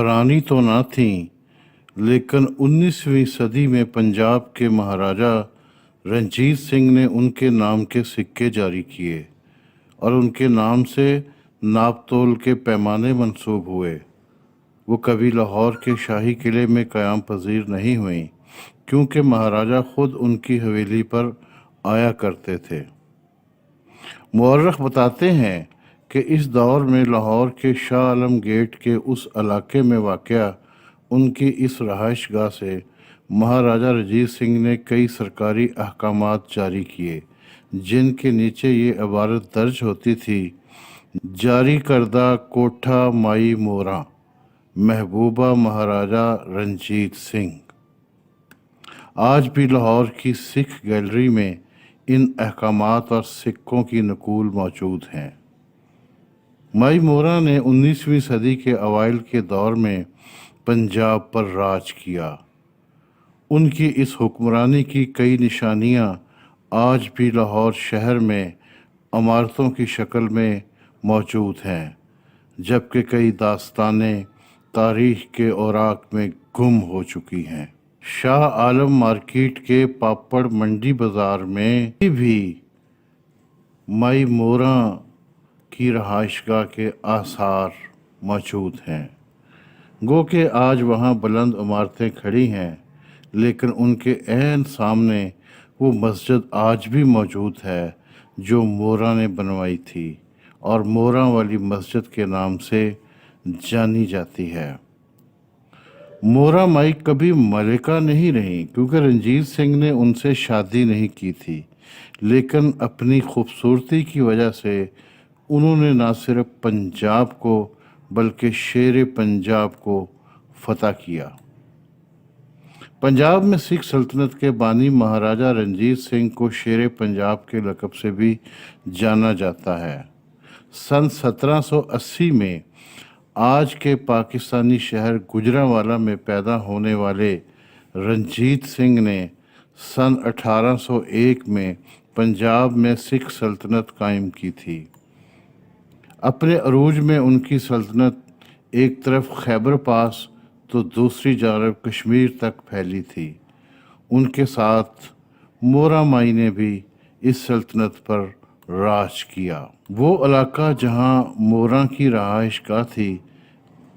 حکمرانی تو نہ تھیں، لیکن 19ویں صدی میں پنجاب کے مہاراجا رنجیت سنگھ نے ان کے نام کے سکے جاری کیے اور ان کے نام سے ناپ تول کے پیمانے منسوب ہوئے۔ وہ کبھی لاہور کے شاہی قلعے میں قیام پذیر نہیں ہوئیں، کیونکہ مہاراجا خود ان کی حویلی پر آیا کرتے تھے۔ مورخ بتاتے ہیں کہ اس دور میں لاہور کے شاہ عالم گیٹ کے اس علاقے میں واقع ان کی اس رہائش گاہ سے مہاراجا رنجیت سنگھ نے کئی سرکاری احکامات جاری کیے، جن کے نیچے یہ عبارت درج ہوتی تھی: جاری کردہ کوٹھا مائی موراں، محبوبہ مہاراجا رنجیت سنگھ۔ آج بھی لاہور کی سکھ گیلری میں ان احکامات اور سکوں کی نقول موجود ہیں۔ مائی موراں نے 19ویں صدی کے اوائل کے دور میں پنجاب پر راج کیا۔ ان کی اس حکمرانی کی کئی نشانیاں آج بھی لاہور شہر میں عمارتوں کی شکل میں موجود ہیں، جبکہ کئی داستانیں تاریخ کے اوراق میں گم ہو چکی ہیں۔ شاہ عالم مارکیٹ کے پاپڑ منڈی بازار میں بھی مائی موراں کی رہائش گاہ کے آثار موجود ہیں۔ گو کہ آج وہاں بلند عمارتیں کھڑی ہیں، لیکن ان کے عین سامنے وہ مسجد آج بھی موجود ہے جو موراں نے بنوائی تھی اور موراں والی مسجد کے نام سے جانی جاتی ہے۔ موراں مائی کبھی ملکہ نہیں رہیں، کیونکہ رنجیت سنگھ نے ان سے شادی نہیں کی تھی، لیکن اپنی خوبصورتی کی وجہ سے انہوں نے نہ صرف پنجاب کو بلکہ شیر پنجاب کو فتح کیا۔ پنجاب میں سکھ سلطنت کے بانی مہاراجا رنجیت سنگھ کو شیر پنجاب کے لقب سے بھی جانا جاتا ہے۔ سن 1780 میں آج کے پاکستانی شہر گوجرانوالہ میں پیدا ہونے والے رنجیت سنگھ نے سن 1801 میں پنجاب میں سکھ سلطنت قائم کی تھی۔ اپنے عروج میں ان کی سلطنت ایک طرف خیبر پاس تو دوسری جانب کشمیر تک پھیلی تھی۔ ان کے ساتھ موراں مائی نے بھی اس سلطنت پر راج کیا۔ وہ علاقہ جہاں موراں کی رہائش گاہ تھی،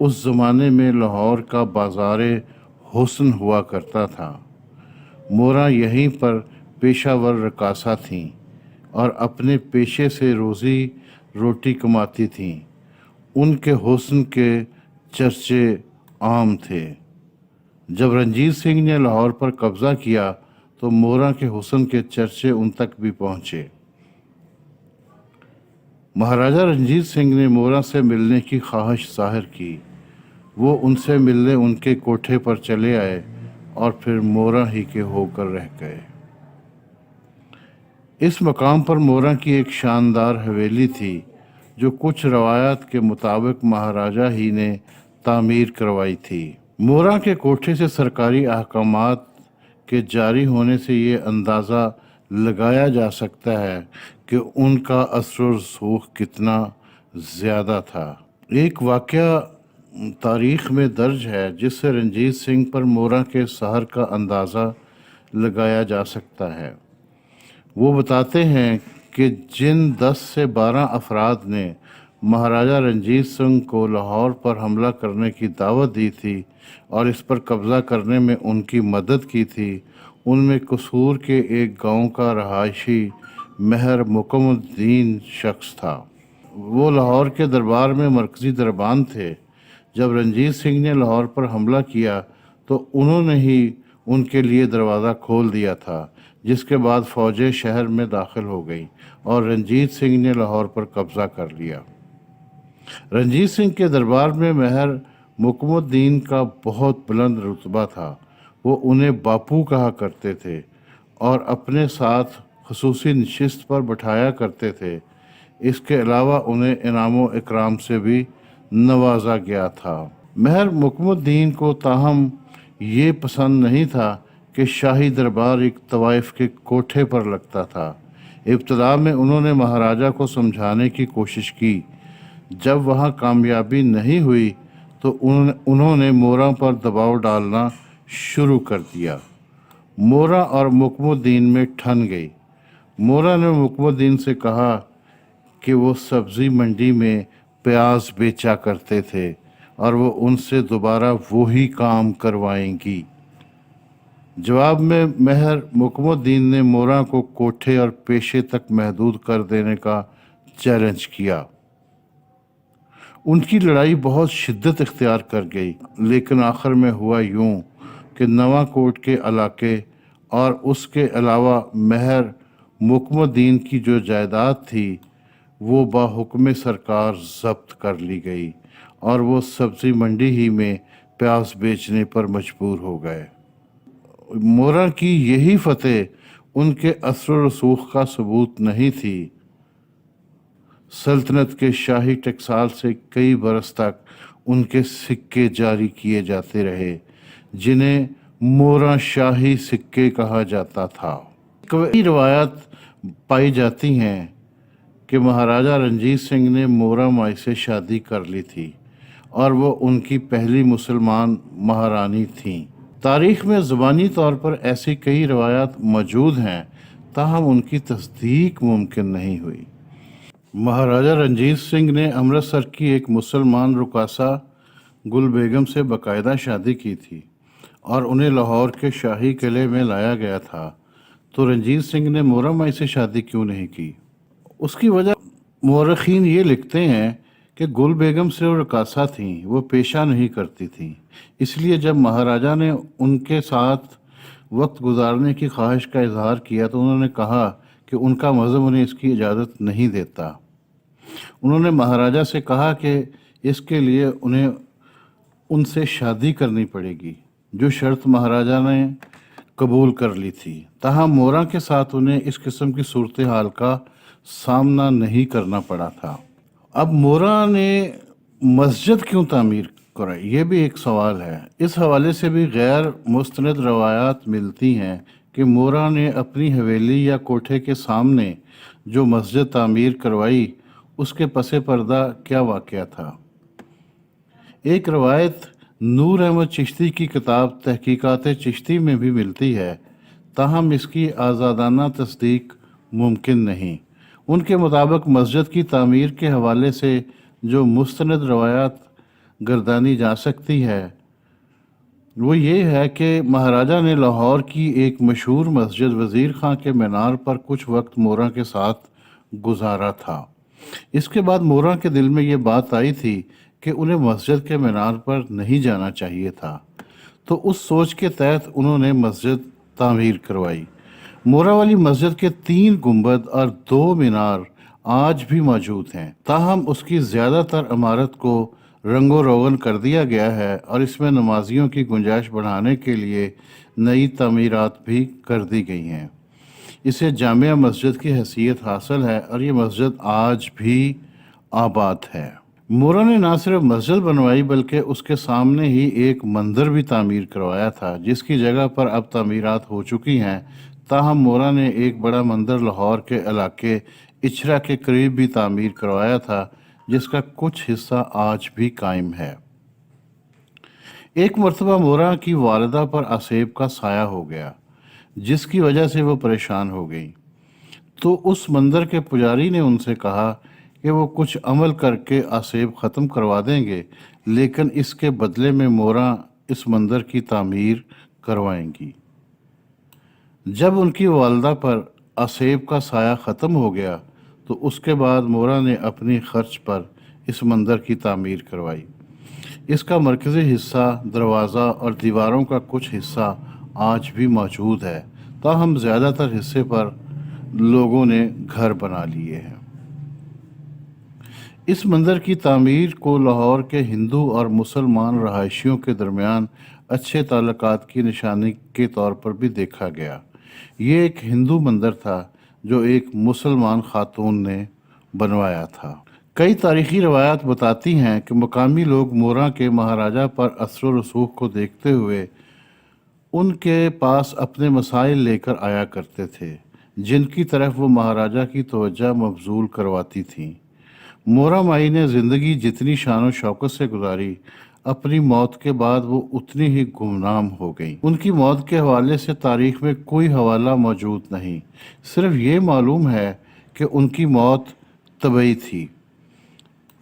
اس زمانے میں لاہور کا بازار حسن ہوا کرتا تھا۔ موراں یہیں پر پیشہ ور رقاصہ تھیں اور اپنے پیشے سے روزی روٹی کماتی تھیں۔ ان کے حسن کے چرچے عام تھے۔ جب رنجیت سنگھ نے لاہور پر قبضہ کیا تو موراں کے حسن کے چرچے ان تک بھی پہنچے۔ مہاراجا رنجیت سنگھ نے موراں سے ملنے کی خواہش ظاہر کی۔ وہ ان سے ملنے ان کے کوٹھے پر چلے آئے اور پھر موراں ہی کے ہو کر رہ گئے۔ اس مقام پر موراں کی ایک شاندار حویلی تھی جو کچھ روایات کے مطابق مہاراجا ہی نے تعمیر کروائی تھی۔ موراں کے کوٹھے سے سرکاری احکامات کے جاری ہونے سے یہ اندازہ لگایا جا سکتا ہے کہ ان کا اثر و رسوخ کتنا زیادہ تھا۔ ایک واقعہ تاریخ میں درج ہے جس سے رنجیت سنگھ پر موراں کے سحر کا اندازہ لگایا جا سکتا ہے۔ وہ بتاتے ہیں کہ جن 10 سے 12 افراد نے مہاراجا رنجیت سنگھ کو لاہور پر حملہ کرنے کی دعوت دی تھی اور اس پر قبضہ کرنے میں ان کی مدد کی تھی، ان میں قصور کے ایک گاؤں کا رہائشی مہر مکم الدین شخص تھا۔ وہ لاہور کے دربار میں مرکزی دربان تھے۔ جب رنجیت سنگھ نے لاہور پر حملہ کیا تو انہوں نے ہی ان کے لیے دروازہ کھول دیا تھا، جس کے بعد فوجیں شہر میں داخل ہو گئیں اور رنجیت سنگھ نے لاہور پر قبضہ کر لیا۔ رنجیت سنگھ کے دربار میں مہر مکم الدین کا بہت بلند رتبہ تھا۔ وہ انہیں باپو کہا کرتے تھے اور اپنے ساتھ خصوصی نشست پر بٹھایا کرتے تھے۔ اس کے علاوہ انہیں انعام و اکرام سے بھی نوازا گیا تھا۔ مہر مکم الدین کو تاہم یہ پسند نہیں تھا کہ شاہی دربار ایک طوائف کے کوٹھے پر لگتا تھا۔ ابتدا میں انہوں نے مہاراجا کو سمجھانے کی کوشش کی۔ جب وہاں کامیابی نہیں ہوئی تو انہوں نے مورا پر دباؤ ڈالنا شروع کر دیا۔ مورا اور مکم الدین میں ٹھن گئی۔ مورا نے مکم الدین سے کہا کہ وہ سبزی منڈی میں پیاز بیچا کرتے تھے اور وہ ان سے دوبارہ وہی کام کروائیں گی۔ جواب میں مہر مکم الدین نے مورا کو کوٹھے اور پیشے تک محدود کر دینے کا چیلنج کیا۔ ان کی لڑائی بہت شدت اختیار کر گئی، لیکن آخر میں ہوا یوں کہ نواں کوٹ کے علاقے اور اس کے علاوہ مہر مکم الدین کی جو جائیداد تھی وہ باحکم سرکار ضبط کر لی گئی اور وہ سبزی منڈی ہی میں پیاز بیچنے پر مجبور ہو گئے۔ مورا کی یہی فتح ان کے اثر و رسوخ کا ثبوت نہیں تھی۔ سلطنت کے شاہی ٹکسال سے کئی برس تک ان کے سکے جاری کیے جاتے رہے، جنہیں مورا شاہی سکے کہا جاتا تھا۔ کئی روایات پائی جاتی ہیں کہ مہاراجہ رنجیت سنگھ نے مورا مائی سے شادی کر لی تھی اور وہ ان کی پہلی مسلمان مہارانی تھیں۔ تاریخ میں زبانی طور پر ایسی کئی روایات موجود ہیں، تاہم ان کی تصدیق ممکن نہیں ہوئی۔ مہاراجہ رنجیت سنگھ نے امرتسر کی ایک مسلمان رقاصہ گل بیگم سے باقاعدہ شادی کی تھی اور انہیں لاہور کے شاہی قلعے میں لایا گیا تھا، تو رنجیت سنگھ نے مورا مائی سے شادی کیوں نہیں کی؟ اس کی وجہ مورخین یہ لکھتے ہیں کہ گل بیگم صرف رقاصہ تھیں، وہ پیشہ نہیں کرتی تھیں، اس لیے جب مہاراجہ نے ان کے ساتھ وقت گزارنے کی خواہش کا اظہار کیا تو انہوں نے کہا کہ ان کا مذہب انہیں اس کی اجازت نہیں دیتا۔ انہوں نے مہاراجہ سے کہا کہ اس کے لیے انہیں ان سے شادی کرنی پڑے گی، جو شرط مہاراجہ نے قبول کر لی تھی۔ تاہم مورا کے ساتھ انہیں اس قسم کی صورتحال کا سامنا نہیں کرنا پڑا تھا۔ اب مورا نے مسجد کیوں تعمیر کرائی، یہ بھی ایک سوال ہے۔ اس حوالے سے بھی غیر مستند روایات ملتی ہیں کہ مورا نے اپنی حویلی یا کوٹھے کے سامنے جو مسجد تعمیر کروائی، اس کے پس پردہ کیا واقعہ تھا۔ ایک روایت نور احمد چشتی کی کتاب تحقیقات چشتی میں بھی ملتی ہے، تاہم اس کی آزادانہ تصدیق ممکن نہیں۔ ان کے مطابق مسجد کی تعمیر کے حوالے سے جو مستند روایات گردانی جا سکتی ہے وہ یہ ہے کہ مہاراجہ نے لاہور کی ایک مشہور مسجد وزیر خان کے مینار پر کچھ وقت مورا کے ساتھ گزارا تھا۔ اس کے بعد مورا کے دل میں یہ بات آئی تھی کہ انہیں مسجد کے مینار پر نہیں جانا چاہیے تھا، تو اس سوچ کے تحت انہوں نے مسجد تعمیر کروائی۔ مورا والی مسجد کے 3 گنبد اور 2 مینار آج بھی موجود ہیں، تاہم اس کی زیادہ تر عمارت کو رنگ و روغن کر دیا گیا ہے اور اس میں نمازیوں کی گنجائش بڑھانے کے لیے نئی تعمیرات بھی کر دی گئی ہیں۔ اسے جامع مسجد کی حیثیت حاصل ہے اور یہ مسجد آج بھی آباد ہے۔ مورا نے نہ صرف مسجد بنوائی بلکہ اس کے سامنے ہی ایک مندر بھی تعمیر کروایا تھا، جس کی جگہ پر اب تعمیرات ہو چکی ہیں۔ تاہم مورا نے ایک بڑا مندر لاہور کے علاقے اچھرا کے قریب بھی تعمیر کروایا تھا، جس کا کچھ حصہ آج بھی قائم ہے۔ ایک مرتبہ مورا کی والدہ پر آسیب کا سایہ ہو گیا، جس کی وجہ سے وہ پریشان ہو گئی، تو اس مندر کے پجاری نے ان سے کہا کہ وہ کچھ عمل کر کے آسیب ختم کروا دیں گے، لیکن اس کے بدلے میں مورا اس مندر کی تعمیر کروائیں گی۔ جب ان کی والدہ پر آسیب کا سایہ ختم ہو گیا تو اس کے بعد مورا نے اپنی خرچ پر اس مندر کی تعمیر کروائی۔ اس کا مرکزی حصہ، دروازہ اور دیواروں کا کچھ حصہ آج بھی موجود ہے، تاہم زیادہ تر حصے پر لوگوں نے گھر بنا لیے ہیں۔ اس مندر کی تعمیر کو لاہور کے ہندو اور مسلمان رہائشیوں کے درمیان اچھے تعلقات کی نشانی کے طور پر بھی دیکھا گیا۔ یہ ایک ہندو مندر تھا جو ایک مسلمان خاتون نے بنوایا تھا۔ کئی تاریخی روایات بتاتی ہیں کہ مقامی لوگ مورا کے مہاراجہ پر اثر و رسوخ کو دیکھتے ہوئے ان کے پاس اپنے مسائل لے کر آیا کرتے تھے، جن کی طرف وہ مہاراجہ کی توجہ مبذول کرواتی تھیں۔ مورا مائی نے زندگی جتنی شان و شوکت سے گزاری، اپنی موت کے بعد وہ اتنی ہی گمنام ہو گئیں۔ ان کی موت کے حوالے سے تاریخ میں کوئی حوالہ موجود نہیں، صرف یہ معلوم ہے کہ ان کی موت طبعی تھی۔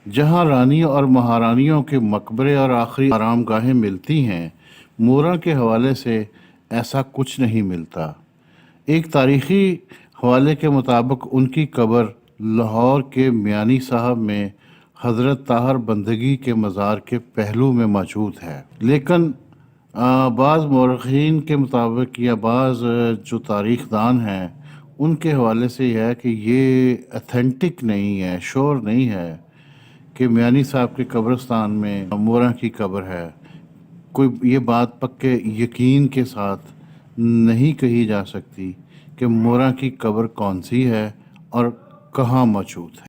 جہاں رانیوں اور مہارانیوں کے مقبرے اور آخری آرام گاہیں ملتی ہیں، مورا کے حوالے سے ایسا کچھ نہیں ملتا۔ ایک تاریخی حوالے کے مطابق ان کی قبر لاہور کے میانی صاحب میں حضرت طاہر بندگی کے مزار کے پہلو میں موجود ہے، لیکن بعض مورخین کے مطابق یا بعض جو تاریخ دان ہیں ان کے حوالے سے یہ ہے کہ یہ اتھینٹک نہیں ہے، شور نہیں ہے کہ میانی صاحب کے قبرستان میں مورا کی قبر ہے۔ کوئی یہ بات پکے یقین کے ساتھ نہیں کہی جا سکتی کہ مورا کی قبر کون سی ہے اور کہاں موجود ہے۔